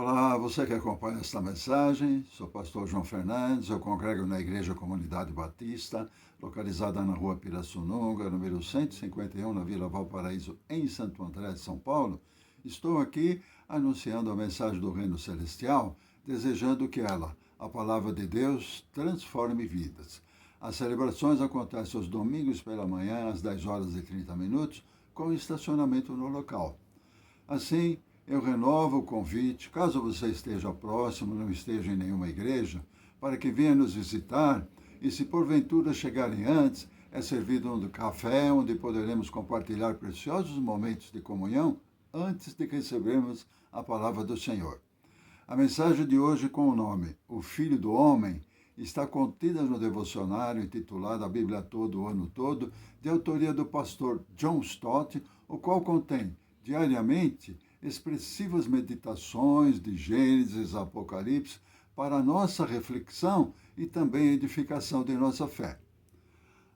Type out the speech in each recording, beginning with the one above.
Olá, você que acompanha esta mensagem, sou o pastor João Fernandes, eu congrego na Igreja Comunidade Batista, localizada na rua Pirassununga, número 151, na Vila Valparaíso, em Santo André de São Paulo. Estou aqui anunciando a mensagem do Reino Celestial, desejando que ela, a Palavra de Deus, transforme vidas. As celebrações acontecem aos domingos pela manhã, às 10 horas e 30 minutos, com estacionamento no local. Assim, eu renovo o convite, caso você esteja próximo, não esteja em nenhuma igreja, para que venha nos visitar e, se porventura chegarem antes, é servido um café onde poderemos compartilhar preciosos momentos de comunhão antes de recebermos a palavra do Senhor. A mensagem de hoje, com o nome O Filho do Homem, está contida no devocionário intitulado A Bíblia Todo, o Ano Todo, de autoria do pastor John Stott, o qual contém, diariamente, expressivas meditações de Gênesis, Apocalipse, para a nossa reflexão e também edificação de nossa fé.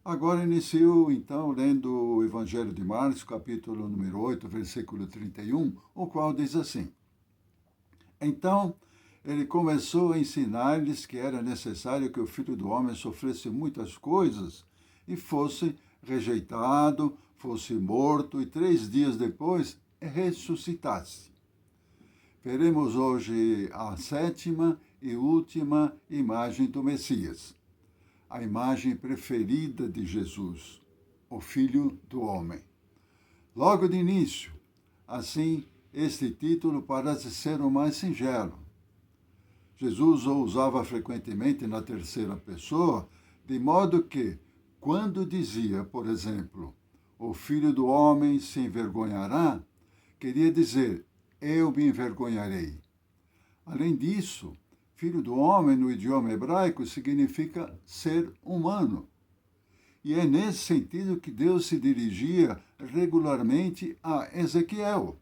Agora inicio, então, lendo o Evangelho de Marcos, capítulo número 8, versículo 31, o qual diz assim: Então, ele começou a ensinar-lhes que era necessário que o Filho do Homem sofresse muitas coisas e fosse rejeitado, fosse morto e 3 dias depois ressuscitasse. Veremos hoje a 7ª e última imagem do Messias, a imagem preferida de Jesus, o Filho do Homem. Logo de início, assim, este título parece ser o mais singelo. Jesus o usava frequentemente na terceira pessoa, de modo que, quando dizia, por exemplo, o Filho do Homem se envergonhará, queria dizer, eu me envergonharei. Além disso, Filho do Homem, no idioma hebraico, significa ser humano. E é nesse sentido que Deus se dirigia regularmente a Ezequiel.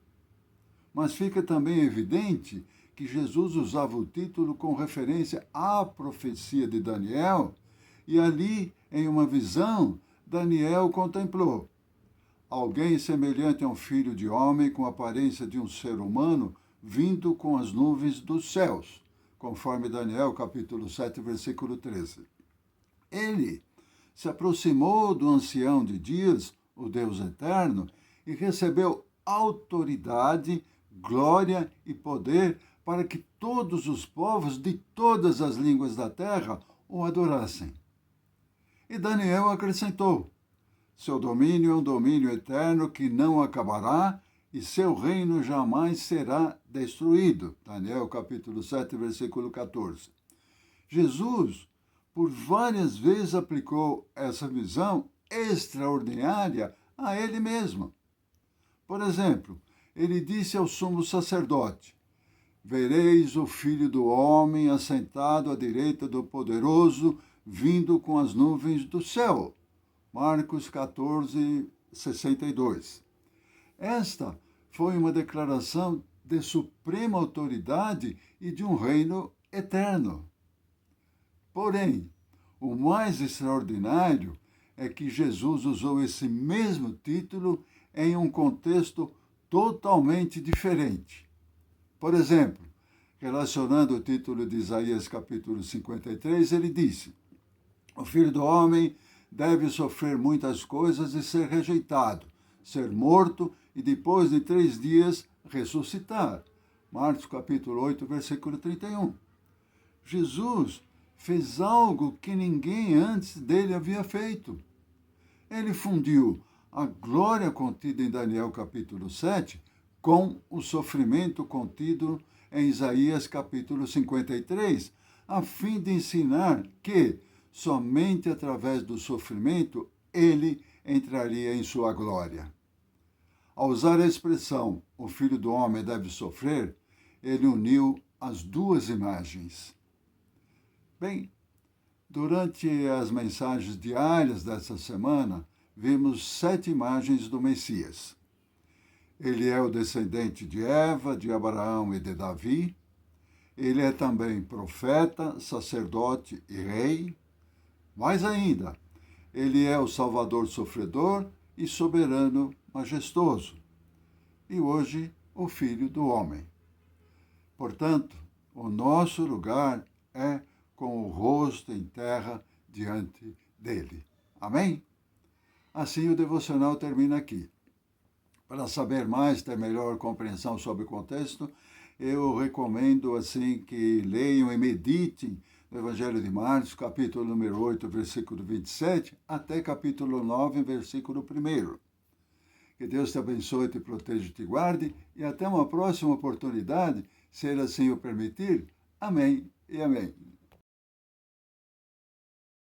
Mas fica também evidente que Jesus usava o título com referência à profecia de Daniel, e ali, em uma visão, Daniel contemplou alguém semelhante a um filho de homem com a aparência de um ser humano vindo com as nuvens dos céus, conforme Daniel capítulo 7, versículo 13. Ele se aproximou do ancião de dias, o Deus eterno, e recebeu autoridade, glória e poder para que todos os povos de todas as línguas da terra o adorassem. E Daniel acrescentou: seu domínio é um domínio eterno que não acabará e seu reino jamais será destruído. Daniel capítulo 7, versículo 14. Jesus, por várias vezes, aplicou essa visão extraordinária a ele mesmo. Por exemplo, ele disse ao sumo sacerdote: vereis o Filho do Homem assentado à direita do Poderoso, vindo com as nuvens do céu. Marcos 14, 62. Esta foi uma declaração de suprema autoridade e de um reino eterno. Porém, o mais extraordinário é que Jesus usou esse mesmo título em um contexto totalmente diferente. Por exemplo, relacionando o título de Isaías capítulo 53, ele disse: o Filho do Homem deve sofrer muitas coisas e ser rejeitado, ser morto e depois de 3 dias ressuscitar. Marcos capítulo 8, versículo 31. Jesus fez algo que ninguém antes dele havia feito. Ele fundiu a glória contida em Daniel capítulo 7 com o sofrimento contido em Isaías capítulo 53, a fim de ensinar que somente através do sofrimento ele entraria em sua glória. Ao usar a expressão o Filho do Homem deve sofrer, ele uniu as duas imagens. Bem, durante as mensagens diárias dessa semana, vimos 7 imagens do Messias. Ele é o descendente de Eva, de Abraão e de Davi. Ele é também profeta, sacerdote e rei. Mais ainda, ele é o Salvador sofredor e soberano majestoso. E hoje, o Filho do Homem. Portanto, o nosso lugar é com o rosto em terra diante dele. Amém? Assim o devocional termina aqui. Para saber mais, ter melhor compreensão sobre o contexto, eu recomendo assim que leiam e meditem no Evangelho de Marcos, capítulo número 8, versículo 27, até capítulo 9, versículo 1. Que Deus te abençoe, te proteja e te guarde, e até uma próxima oportunidade, se Ele assim o permitir. Amém e amém.